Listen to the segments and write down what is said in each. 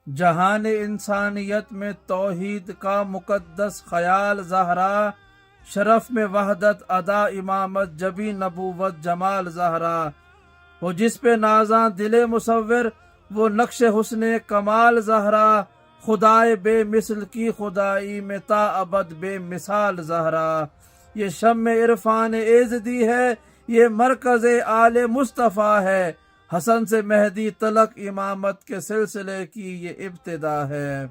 جہان انسانیت میں توحید کا مقدس خیال زہرا، شرف میں وحدت ادا امامت جبی نبوت جمال زہرا، وہ جس پہ نازاں دل مصور وہ نقش حسن کمال زہرا، خدائے بے مثل کی خدائی میں تا ابد بے مثال زہرا، یہ شمع عرفان ایزدی ہے، یہ مرکز آل مصطفیٰ ہے، حسن سے مہدی تلک امامت کے سلسلے کی یہ ابتدا ہے،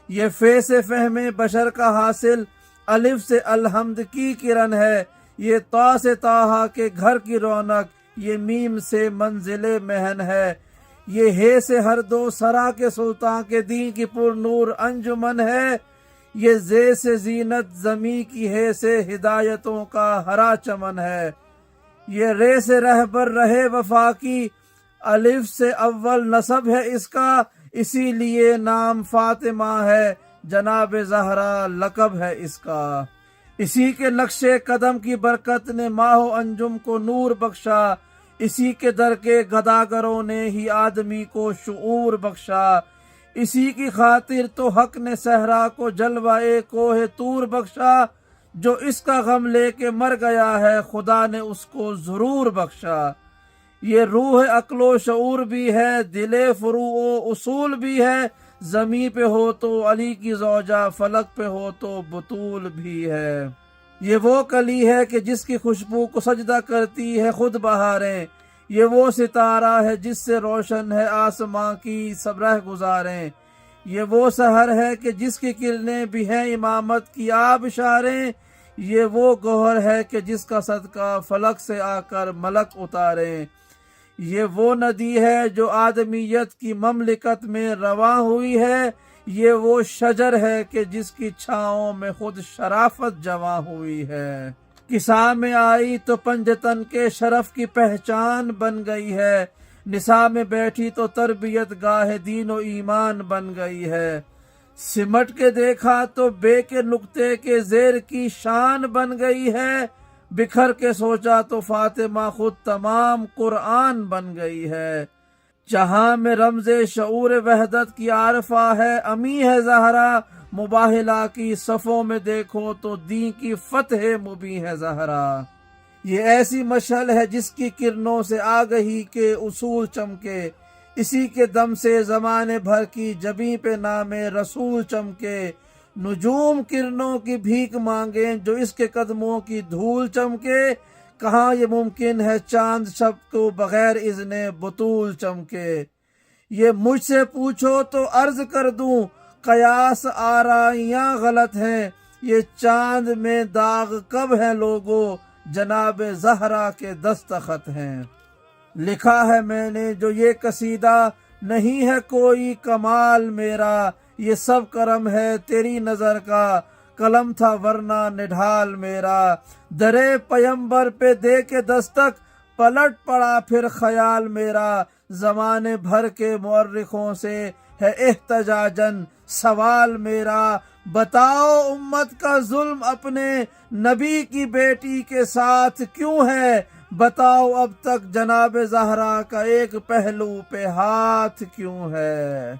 یہ فے سے فہم بشر کا حاصل الف سے الحمد کی کرن ہے، یہ تا سے طٰہٰ کے گھر کی رونق یہ میم سے منزل مہن ہے، یہ ہے سے ہر دو سرا کے سلطان کے دین کی پر نور انجمن ہے، یہ زے سے زینت زمیں کی ہے سے ہدایتوں کا ہرا چمن ہے، یہ رے سے رہبر رہے وفا کی الف سے اول نسب ہے اس کا، اسی لیے نام فاطمہ ہے جناب زہرا لقب ہے اس کا، اسی کے نقش قدم کی برکت نے ماہ و انجم کو نور بخشا، اسی کے در کے گداگروں نے ہی آدمی کو شعور بخشا، اسی کی خاطر تو حق نے صحرا کو جلوہ کوہ طور بخشا، جو اس کا غم لے کے مر گیا ہے خدا نے اس کو ضرور بخشا، یہ روح عقل و شعور بھی ہے، دل فروع و اصول بھی ہے، زمیں پہ ہو تو علی کی زوجہ، فلک پہ ہو تو بطول بھی ہے، یہ وہ کلی ہے کہ جس کی خوشبو کو سجدہ کرتی ہے خود بہاریں، یہ وہ ستارہ ہے جس سے روشن ہے آسماں کی سب رہ گزاریں، یہ وہ سحر ہے کہ جس کی کرنیں بھی ہیں امامت کی آبشاریں، یہ وہ گوہر ہے کہ جس کا صدقہ فلک سے آ کر ملک اتاریں، یہ وہ ندی ہے جو آدمیت کی مملکت میں رواں ہوئی ہے، یہ وہ شجر ہے کہ جس کی چھاؤں میں خود شرافت جواں ہوئی ہے، کساء میں آئی تو پنجتن کے شرف کی پہچان بن گئی ہے، نساء میں بیٹھی تو تربیت گاہ دین و ایمان بن گئی ہے، سمٹ کے دیکھا تو بے کے نقطے کے زیر کی شان بن گئی ہے، بکھر کے سوچا تو فاطمہ خود تمام قرآن بن گئی ہے، جہاں میں رمز شعور وحدت کی عارفہ ہے امی ہے زہرا، مباہلہ کی صفوں میں دیکھو تو دین کی فتح مبیں ہے زہرا، یہ ایسی مشعل ہے جس کی کرنوں سے آگہی کے اصول چمکے، اسی کے دم سے زمانے بھر کی جبیں پہ نام رسول چمکے، نجوم کرنوں کی بھیک مانگیں جو اس کے قدموں کی دھول چمکے، کہاں یہ ممکن ہے چاند شب کو بغیر اذن بطول چمکے، یہ مجھ سے پوچھو تو عرض کر دوں قیاس آرائیاں غلط ہیں، یہ چاند میں داغ کب ہیں لوگو جناب زہرا کے دستخط ہیں، لکھا ہے میں نے جو یہ قصیدہ نہیں ہے کوئی کمال میرا، یہ سب کرم ہے تیری نظر کا، قلم تھا ورنہ نڈھال میرا، درے پیمبر پہ دے کے دستک پلٹ پڑا پھر خیال میرا، زمانے بھر کے مورخوں سے ہے احتجاجن سوال میرا، بتاؤ امت کا ظلم اپنے نبی کی بیٹی کے ساتھ کیوں ہے، بتاؤ اب تک جناب زہرا کا ایک پہلو پہ ہاتھ کیوں ہے۔